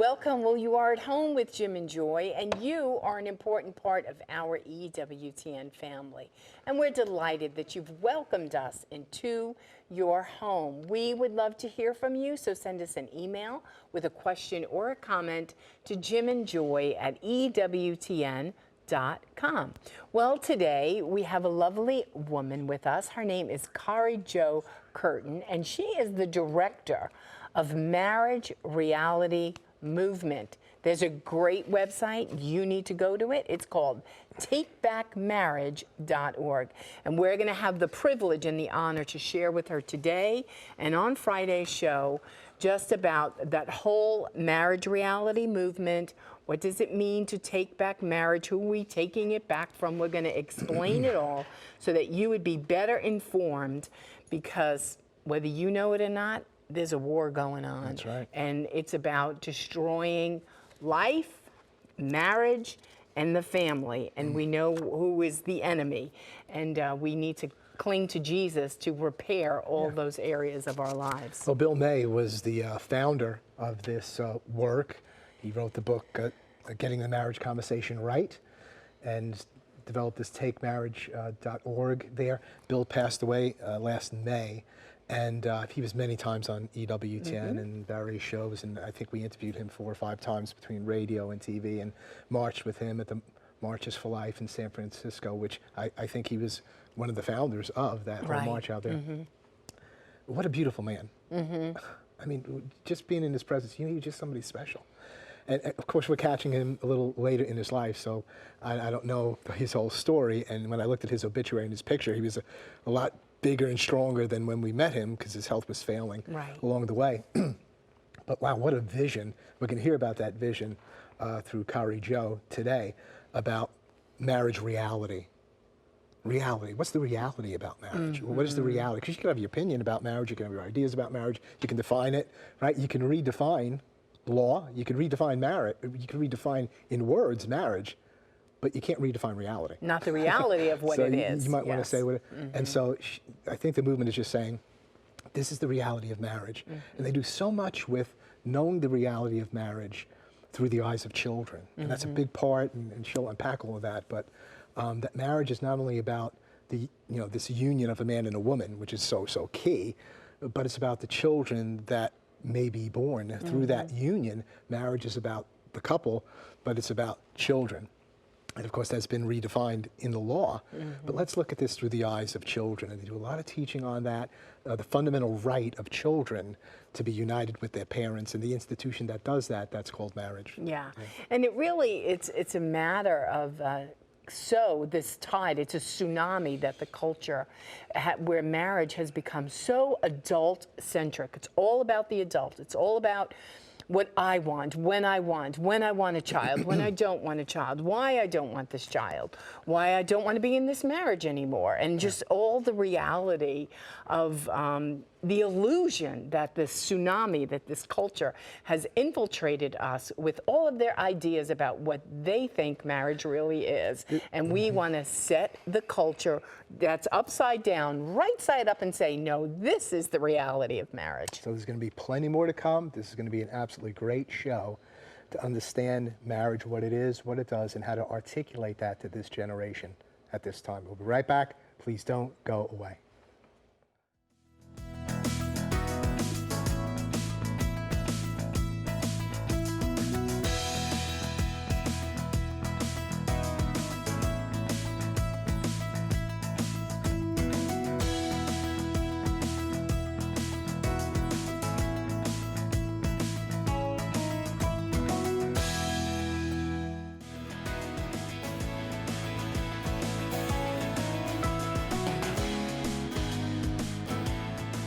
Welcome. Well, you are at home with Jim and Joy, and you are an important part of our EWTN family. And we're delighted that you've welcomed us into your home. We would love to hear from you, so send us an email with a question or a comment to jimandjoy@ewtn.com. Well, today we have a lovely woman with us. Her name is Kari Curtin, and she is the director of Marriage Reality Movement. There's a great website. You need to go to it. It's called takebackmarriage.org. And we're going to have the privilege and the honor to share with her today and on Friday's show just about that whole marriage reality movement. What does it mean to take back marriage? Who are we taking it back from? We're going to explain it all so that you would be better informed, because whether you know it or not, there's a war going on. That's right. And it's about destroying life, marriage, and the family. And we know who is the enemy. And we need to cling to Jesus to repair all those areas of our lives. Well, Bill May was the founder of this work. He wrote the book, Getting the Marriage Conversation Right, and developed this takemarriage.org there. Bill passed away last May. And he was many times on EWTN and various shows, and I think we interviewed him 4 or 5 times between radio and TV, and marched with him at the Marches for Life in San Francisco, which I think he was one of the founders of that whole march out there. What a beautiful man. I mean, just being in his presence, you know, he's just somebody special. And of course, we're catching him a little later in his life, so I don't know his whole story. And when I looked at his obituary and his picture, he was a lot bigger and stronger than when we met him, because his health was failing along the way. But wow, what a vision. We're going to hear about that vision through Kari Jo today about marriage reality. Reality. What's the reality about marriage? What is the reality? Because you can have your opinion about marriage, you can have your ideas about marriage, you can define it, right? You can redefine law, you can redefine marriage, you can redefine in words marriage, but you can't redefine reality. Not the reality of what it is. You might want to say what it, and so I think the movement is just saying, this is the reality of marriage. And they do so much with knowing the reality of marriage through the eyes of children. And that's a big part, and she'll unpack all of that, but that marriage is not only about the, this union of a man and a woman, which is so key, but it's about the children that may be born through that union. Marriage is about the couple, but it's about children. And of course, that's been redefined in the law. But let's look at this through the eyes of children. And they do a lot of teaching on that, the fundamental right of children to be united with their parents, and the institution that does that, that's called marriage. And it really, it's a matter of this tide, it's a tsunami that the culture, where marriage has become so adult-centric. It's all about the adult. It's all about what I want, when I want a child, when I don't want a child, why I don't want this child, why I don't want to be in this marriage anymore, and just all the reality of the illusion that this tsunami, that this culture has infiltrated us with all of their ideas about what they think marriage really is. And we want to set the culture that's upside down, right side up, and say, no, this is the reality of marriage. So there's going to be plenty more to come. This is going to be an absolutely great show to understand marriage, what it is, what it does, and how to articulate that to this generation at this time. We'll be right back. Please don't go away.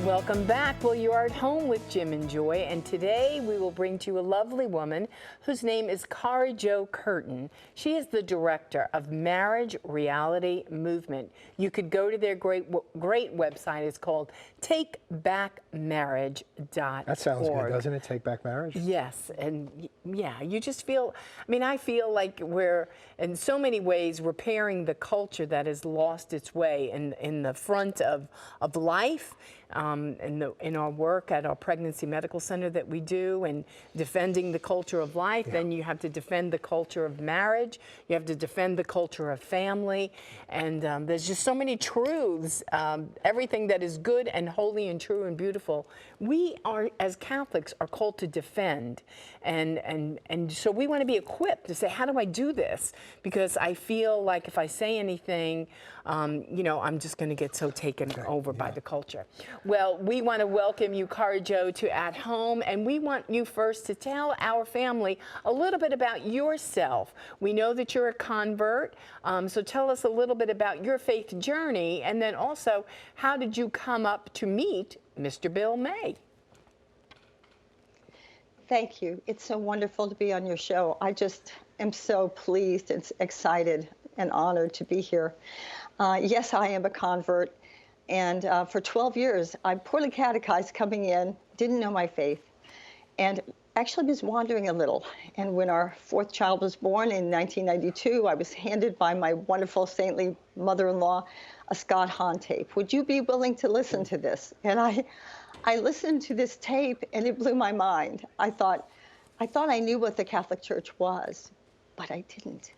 Welcome back. Well, you are at home with Jim and Joy, and today we will bring to you a lovely woman whose name is Kari Curtin. She is the director of Marriage Reality Movement. You could go to their great website. It's called takebackmarriage.org. That sounds good, doesn't it? Take back marriage? Yes, and yeah, you just feel, I feel like we're, in so many ways, repairing the culture that has lost its way in the front of life, in our work at our pregnancy medical center that we do, and defending the culture of life, then you have to defend the culture of marriage. You have to defend the culture of family. And there's just so many truths. Everything that is good and holy and true and beautiful, we are, as Catholics, are called to defend. And so we want to be equipped to say, how do I do this? Because I feel like if I say anything, I'm just going to get so taken over by the culture. Well, we want to welcome you, Kari Jo, to At Home, and we want you first to tell our family a little bit about yourself. We know that you're a convert, so tell us a little bit about your faith journey, and then also, how did you come up to meet Mr. Bill May? Thank you. It's so wonderful to be on your show. I just am so pleased and excited and honored to be here. Yes, I am a convert. And for 12 years, I'm poorly catechized coming in, didn't know my faith, and actually was wandering a little. And when our fourth child was born in 1992, I was handed by my wonderful saintly mother-in-law a Scott Hahn tape. Would you be willing to listen to this? And I listened to this tape, and it blew my mind. I thought I knew what the Catholic Church was, but I didn't.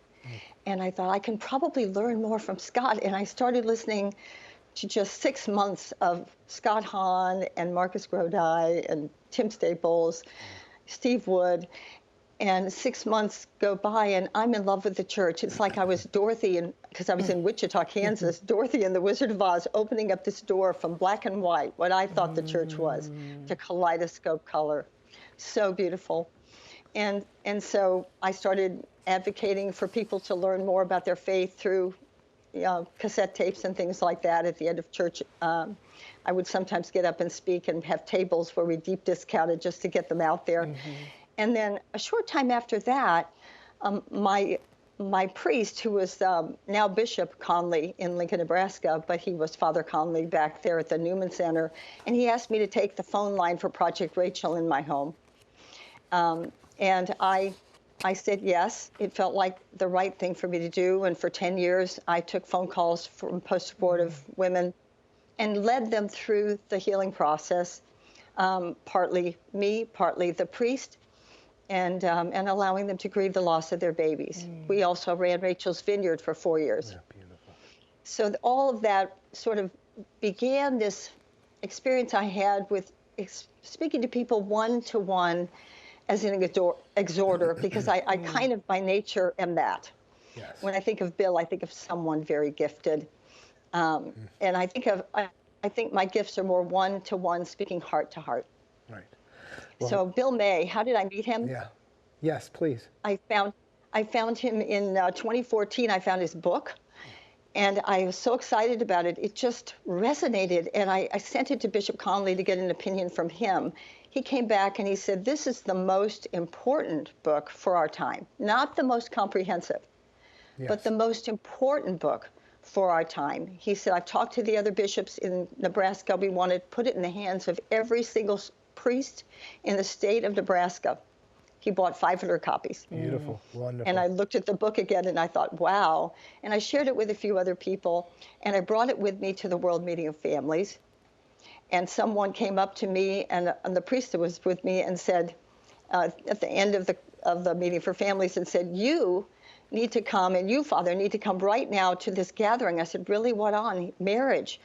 And I thought I can probably learn more from Scott. And I started listening to just 6 months of Scott Hahn and Marcus Grodi and Tim Staples, Steve Wood, and 6 months go by and I'm in love with the church. It's like I was Dorothy, because I was in Wichita, Kansas, Dorothy and the Wizard of Oz, opening up this door from black and white, what I thought the church was, to kaleidoscope color. So beautiful. And so I started advocating for people to learn more about their faith through cassette tapes and things like that. At the end of church, I would sometimes get up and speak and have tables where we deep discounted just to get them out there. And then a short time after that, my priest, who was now Bishop Conley in Lincoln, Nebraska, but he was Father Conley back there at the Newman Center, and he asked me to take the phone line for Project Rachel in my home. And I said yes. It felt like the right thing for me to do. And for 10 years, I took phone calls from post-abortive women and led them through the healing process, partly me, partly the priest, and allowing them to grieve the loss of their babies. We also ran Rachel's Vineyard for 4 years. Yeah, beautiful. So all of that sort of began this experience I had with speaking to people one-to-one as an exhorter, because I kind of by nature am that. Yes. When I think of Bill, I think of someone very gifted. And I think my gifts are more one-to-one, speaking heart to heart. Right. Well, so Bill May, how did I meet him? Yeah. Yes, please. I found him in 2014. I found his book, and I was so excited about it. It just resonated, and I sent it to Bishop Conley to get an opinion from him. He came back and he said, this is the most important book for our time. Not the most comprehensive, but the most important book for our time. He said, I've talked to the other bishops in Nebraska. We want to put it in the hands of every single priest in the state of Nebraska. He bought 500 copies. Beautiful, wonderful. And I looked at the book again and I thought, wow. And I shared it with a few other people, and I brought it with me to the World Meeting of Families. And someone came up to me, and the priest that was with me, and said, at the end of the meeting for families, and said, you need to come, and you, Father, need to come right now to this gathering. I said, really, what on? Marriage.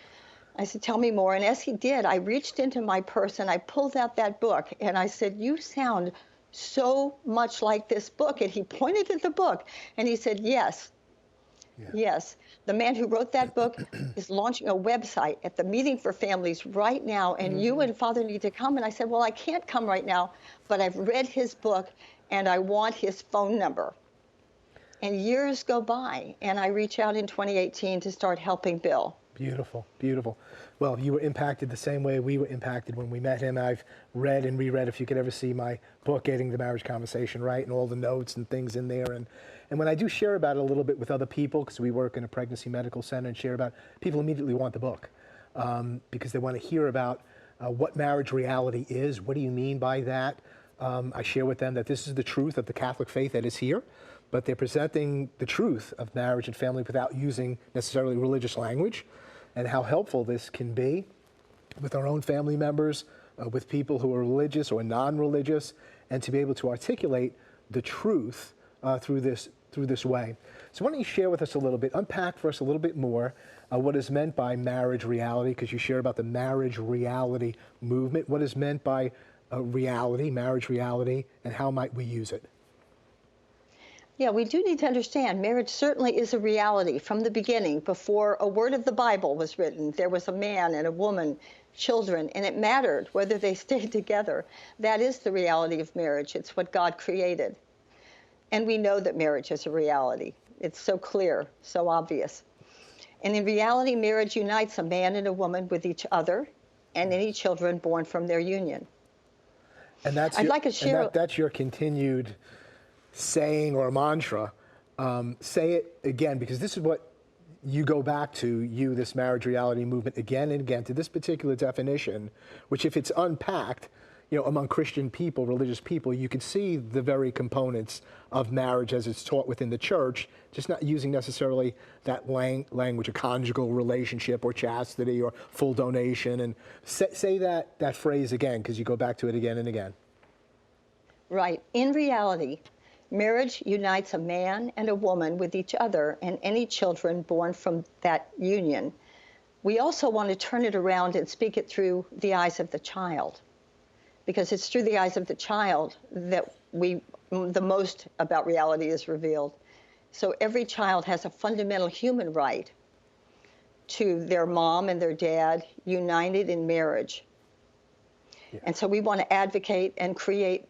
I said, tell me more. And as he did, I reached into my purse, and I pulled out that book, and I said, you sound so much like this book. And he pointed at the book, and he said, yes. Yeah. Yes, the man who wrote that book is launching a website at the Meeting for Families right now, and you and Father need to come. And I said, well, I can't come right now, but I've read his book, and I want his phone number. And years go by, and I reach out in 2018 to start helping Bill. Beautiful, beautiful. Well, you were impacted the same way we were impacted when we met him. I've read and reread, if you could ever see my book, Getting the Marriage Conversation Right, and all the notes and things in there. And when I do share about it a little bit with other people, because we work in a pregnancy medical center and share about it, people immediately want the book because they want to hear about what marriage reality is. What do you mean by that? I share with them that this is the truth of the Catholic faith that is here, but they're presenting the truth of marriage and family without using necessarily religious language, and how helpful this can be. with our own family members, with people who are religious or non-religious, and to be able to articulate the truth through this way. So why don't you share with us a little bit, unpack for us a little bit more what is meant by marriage reality, because you shared about the marriage reality movement. What is meant by reality, marriage reality, and how might we use it? Yeah, we do need to understand marriage certainly is a reality from the beginning. Before a word of the Bible was written, there was a man and a woman, children, and it mattered whether they stayed together. That is the reality of marriage. It's what God created. And we know that marriage is a reality. It's so clear, so obvious. And in reality, marriage unites a man and a woman with each other and any children born from their union. And that's I'd like to share. That's your continued saying or mantra. Say it again, because this is what you go back to, this marriage reality movement, again and again, to this particular definition, which if it's unpacked, among Christian people, religious people, you can see the very components of marriage as it's taught within the church, just not using necessarily that language, a conjugal relationship or chastity or full donation. And say that phrase again, because you go back to it again and again. Right. In reality, marriage unites a man and a woman with each other and any children born from that union. We also want to turn it around and speak it through the eyes of the child, because it's through the eyes of the child that the most about reality is revealed. So every child has a fundamental human right to their mom and their dad united in marriage. Yeah. And so we want to advocate and create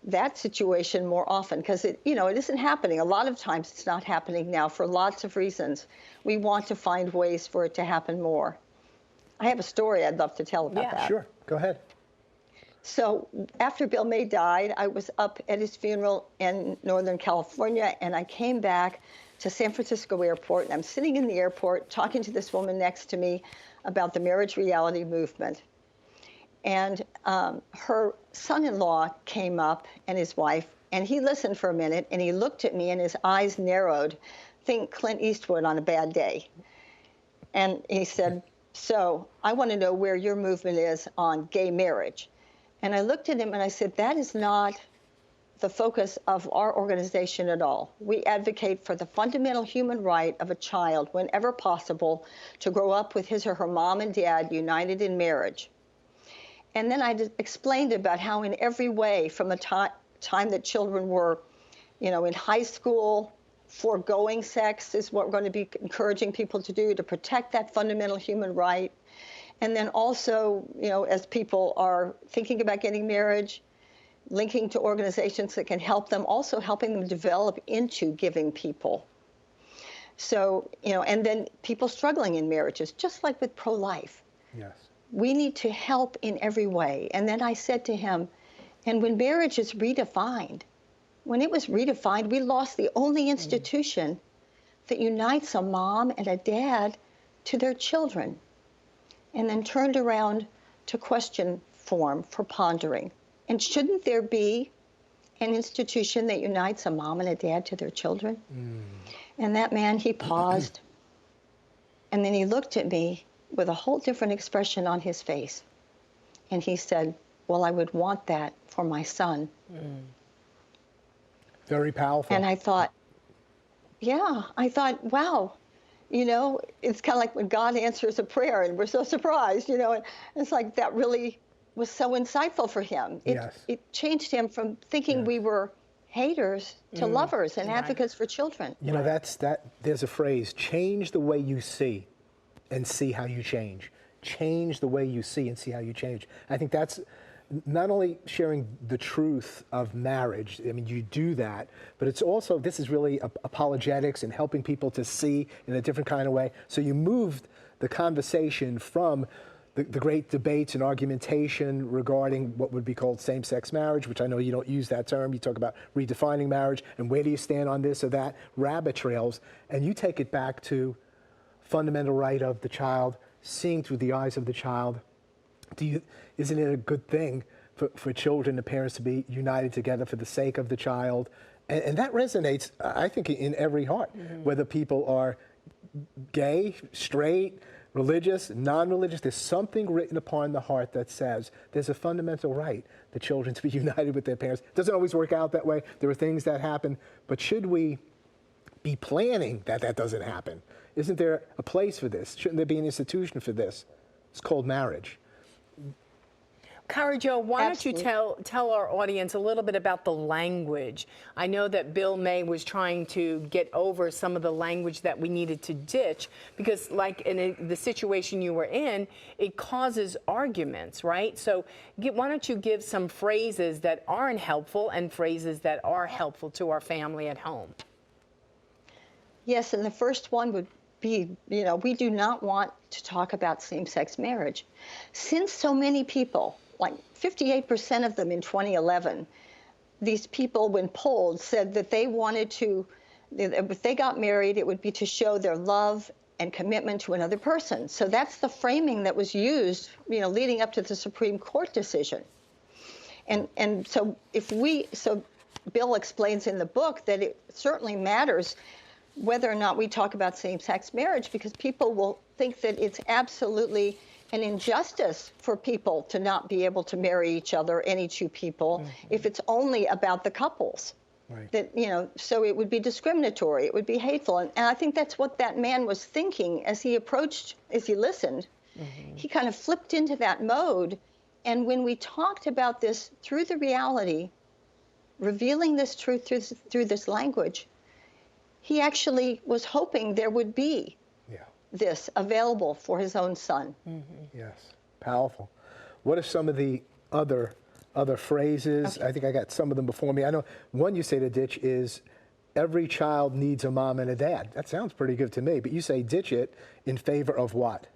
that situation more often, because it isn't happening. A lot of times it's not happening now for lots of reasons. We want to find ways for it to happen more. I have a story I'd love to tell about that. Sure. Go ahead. So after Bill May died, I was up at his funeral in Northern California, and I came back to San Francisco Airport, and I'm sitting in the airport talking to this woman next to me about the marriage reality movement. And her son-in-law came up, and his wife, and he listened for a minute, and he looked at me, and his eyes narrowed. Think Clint Eastwood on a bad day. And he said, "So I want to know where your movement is on gay marriage." And I looked at him and I said, "That is not the focus of our organization at all. We advocate for the fundamental human right of a child, whenever possible, to grow up with his or her mom and dad united in marriage." And then I explained about how in every way, from the time that children were, in high school, foregoing sex is what we're going to be encouraging people to do to protect that fundamental human right. And then also, as people are thinking about getting marriage, linking to organizations that can help them, also helping them develop into giving people. So, and then people struggling in marriages, just like with pro-life. Yes. We need to help in every way. And then I said to him, and when marriage is redefined, when it was redefined, we lost the only institution that unites a mom and a dad to their children, and then turned around to question form for pondering. And shouldn't there be an institution that unites a mom and a dad to their children? And that man, he paused, and then he looked at me with a whole different expression on his face. And he said, "Well, I would want that for my son." Very powerful. And I thought, wow, it's kind of like when God answers a prayer and we're so surprised, and it's like that really was so insightful for him. It changed him from thinking we were haters to lovers and advocates for children. There's a phrase, change the way you see and see how you change. Change the way you see and see how you change. I think that's not only sharing the truth of marriage, I mean, you do that, but it's also, this is really apologetics and helping people to see in a different kind of way. So you moved the conversation from the great debates and argumentation regarding what would be called same-sex marriage, which I know you don't use that term. You talk about redefining marriage and where do you stand on this or that, rabbit trails, and you take it back to fundamental right of the child, seeing through the eyes of the child. Isn't it a good thing for children and parents to be united together for the sake of the child? And that resonates, I think, in every heart, whether people are gay, straight, religious, non-religious, there's something written upon the heart that says there's a fundamental right for children to be united with their parents. It doesn't always work out that way. There are things that happen, but should we be planning that that doesn't happen? Isn't there a place for this? Shouldn't there be an institution for this? It's called marriage. Kari Jo, why Absolutely. don't you tell our audience a little bit about the language? I know that Bill May was trying to get over some of the language that we needed to ditch because, like in the situation you were in, it causes arguments, right? So why don't you give some phrases that aren't helpful and phrases that are helpful to our family at home? Yes, and the first one would be, we do not want to talk about same-sex marriage. Since so many people, like 58% of them in 2011, these people, when polled, said that they wanted to, if they got married, it would be to show their love and commitment to another person. So that's the framing that was used, leading up to the Supreme Court decision. And so so Bill explains in the book that it certainly matters whether or not we talk about same-sex marriage, because people will think that it's absolutely an injustice for people to not be able to marry each other, any two people, if it's only about the couples. Right. That, so it would be discriminatory, it would be hateful. And I think that's what that man was thinking as he listened. He kind of flipped into that mode. And when we talked about this through the reality, revealing this truth through this language, he actually was hoping there would be this available for his own son. Yes, powerful. What are some of the other phrases? I think I got some of them before me. I know one you say to ditch is, every child needs a mom and a dad. That sounds pretty good to me, but you say ditch it in favor of what?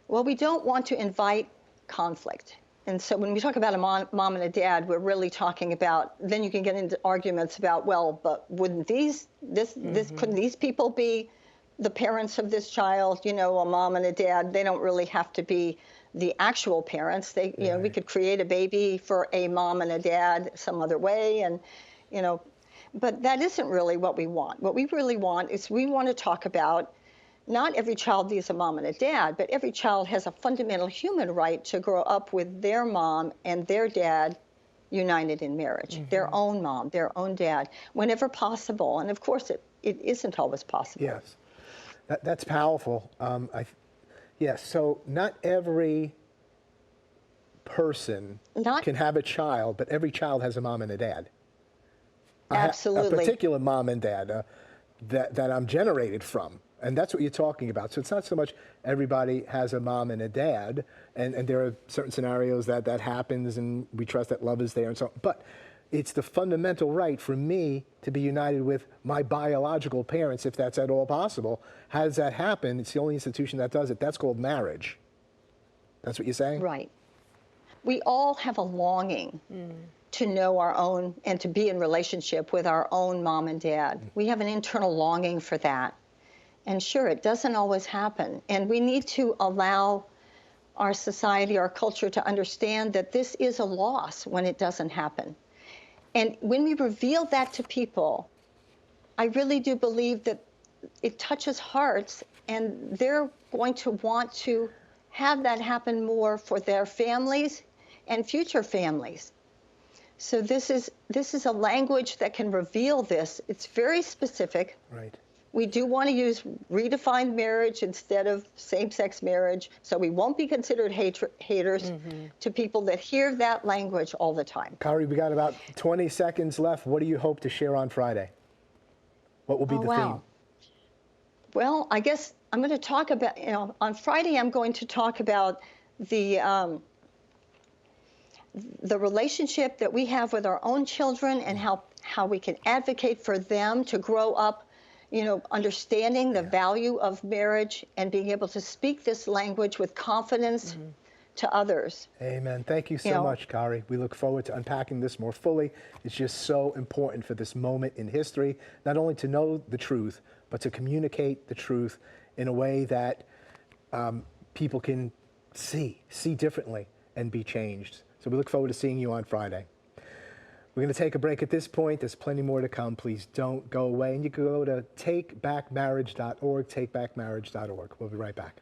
Well, we don't want to invite conflict. And so when we talk about a mom and a dad, we're really talking about, then you can get into arguments about, well, but wouldn't couldn't these people be the parents of this child? A mom and a dad, they don't really have to be the actual parents. We could create a baby for a mom and a dad some other way. And, but that isn't really what we want. What we really want is we want to talk about not every child needs a mom and a dad, but every child has a fundamental human right to grow up with their mom and their dad united in marriage, their own mom, their own dad, whenever possible. And of course, it isn't always possible. Yes, that's powerful. Yes, so not every person can have a child, but every child has a mom and a dad. Absolutely. A particular mom and dad that I'm generated from. And that's what you're talking about. So it's not so much everybody has a mom and a dad, and there are certain scenarios that happens, and we trust that love is there and so on. But it's the fundamental right for me to be united with my biological parents, if that's at all possible. How does that happen? It's the only institution that does it. That's called marriage. That's what you're saying? Right. We all have a longing to know our own and to be in relationship with our own mom and dad. We have an internal longing for that. And sure, it doesn't always happen. And we need to allow our society, our culture to understand that this is a loss when it doesn't happen. And when we reveal that to people, I really do believe that it touches hearts, and they're going to want to have that happen more for their families and future families. So this is a language that can reveal this. It's very specific. Right. We do want to use redefined marriage instead of same-sex marriage, so we won't be considered haters to people that hear that language all the time. Kari, we got about 20 seconds left. What do you hope to share on Friday? What will be the theme? Well, I guess I'm going to talk about, on Friday I'm going to talk about the relationship that we have with our own children and how we can advocate for them to grow up understanding the value of marriage and being able to speak this language with confidence to others. Amen. Thank you so much, Kari. We look forward to unpacking this more fully. It's just so important for this moment in history, not only to know the truth, but to communicate the truth in a way that people can see differently and be changed. So we look forward to seeing you on Friday. We're going to take a break at this point. There's plenty more to come. Please don't go away. And you can go to takebackmarriage.org, takebackmarriage.org. We'll be right back.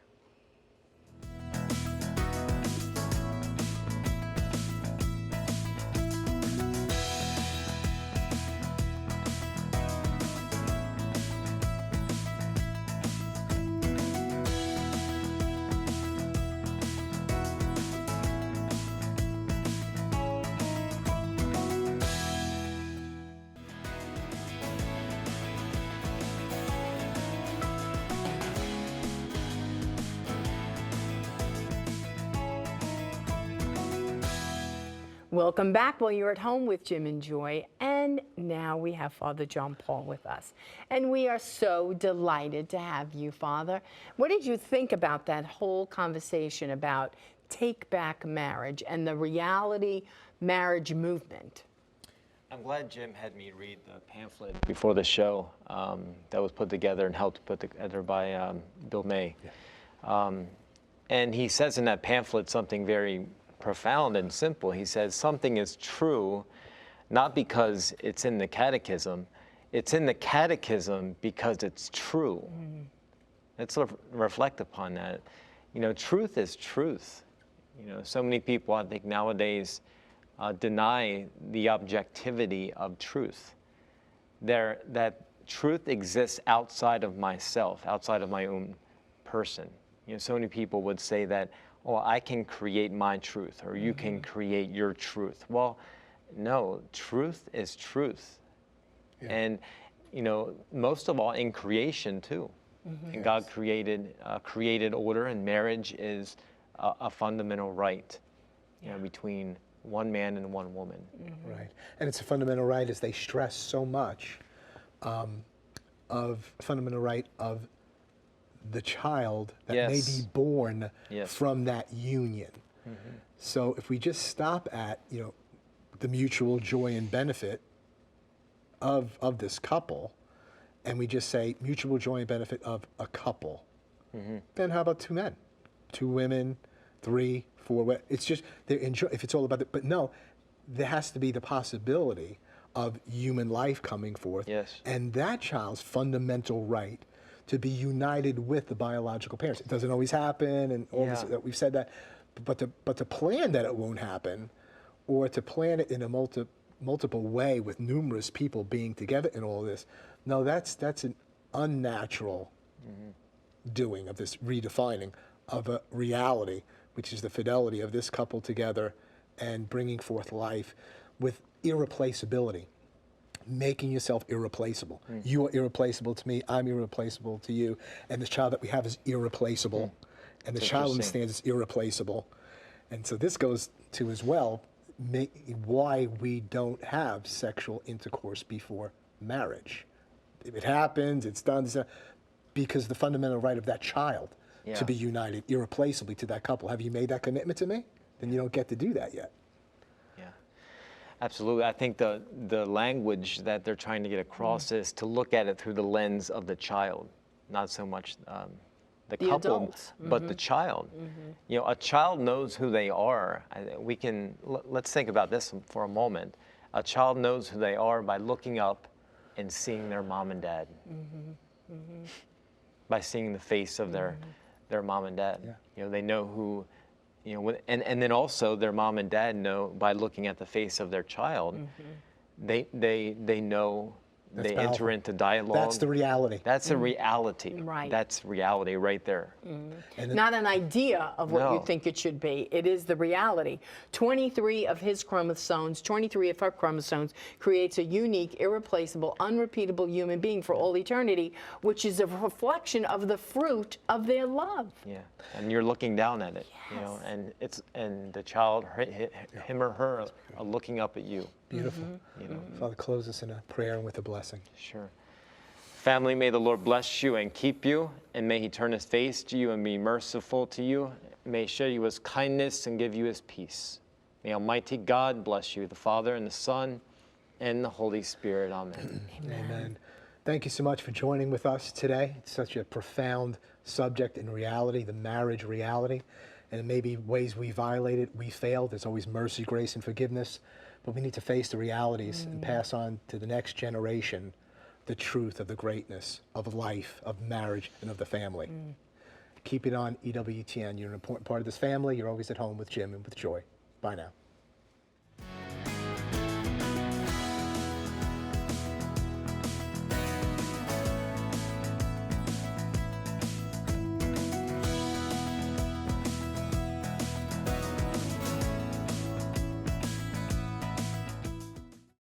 Welcome back. Well, you're at home with Jim and Joy, and now we have Father John Paul with us. And we are so delighted to have you, Father. What did you think about that whole conversation about take back marriage and the reality marriage movement? I'm glad Jim had me read the pamphlet before the show that was put together and helped put together by Bill May. Yeah. And he says in that pamphlet something very profound and simple. He says something is true not because it's in the catechism, it's in the catechism because it's true. Let's reflect upon that. You know, truth is truth. You know, so many people, I think nowadays, deny the objectivity of truth. That truth exists outside of myself, outside of my own person. You know, so many people would say that, oh, I can create my truth, or you can create your truth. Well, no, truth is truth. Yeah. And, you know, most of all in creation too. And God created order, and marriage is a fundamental right, you know, between one man and one woman. Right. And it's a fundamental right, as they stress so much, of fundamental right of the child that may be born from that union. So if we just stop at, you know, the mutual joy and benefit of this couple, and we just say mutual joy and benefit of a couple, then how about two men, two women, 3, 4? It's just if it's all about it. But no, there has to be the possibility of human life coming forth, and that child's fundamental right to be united with the biological parents. It doesn't always happen, and all this, we've said that, but to plan that it won't happen, or to plan it in a multiple way with numerous people being together in all this, no, that's an unnatural doing of this redefining of a reality, which is the fidelity of this couple together and bringing forth life with irreplaceability. Making yourself irreplaceable. You are irreplaceable to me, I'm irreplaceable to you, and the child that we have is irreplaceable, and the child understands is irreplaceable. And so this goes to as well why we don't have sexual intercourse before marriage. If it happens, it's done, because the fundamental right of that child to be united irreplaceably to that couple. Have you made that commitment to me? Then you don't get to do that yet. Absolutely. I think the language that they're trying to get across is to look at it through the lens of the child, not so much the couple, adults. but the child. You know, a child knows who they are. Let's think about this for a moment. A child knows who they are by looking up and seeing their mom and dad, by seeing the face of their mom and dad. You know, they know who. You know, and then also their mom and dad know by looking at the face of their child, they know. That's they powerful. enter into dialogue. That's the reality. That's a reality. Right. That's reality right there. Not an idea of what you think it should be. It is the reality. 23 of his chromosomes, 23 of her chromosomes creates a unique, irreplaceable, unrepeatable human being for all eternity, which is a reflection of the fruit of their love. Yeah, and you're looking down at it, you know, and the child, him or her, are looking up at you. Beautiful. You know. Father, close us in a prayer and with a blessing. Sure. Family, may the Lord bless you and keep you, and may he turn his face to you and be merciful to you. May he show you his kindness and give you his peace. May Almighty God bless you, the Father and the Son and the Holy Spirit. Amen. Amen. Thank you so much for joining with us today. It's such a profound subject in reality, the marriage reality. And it may be ways we violated, we failed. There's always mercy, grace, and forgiveness. but we need to face the realities and pass on to the next generation the truth of the greatness of life, of marriage, and of the family. Keep it on EWTN. You're an important part of this family. You're always at home with Jim and with Joy. Bye now.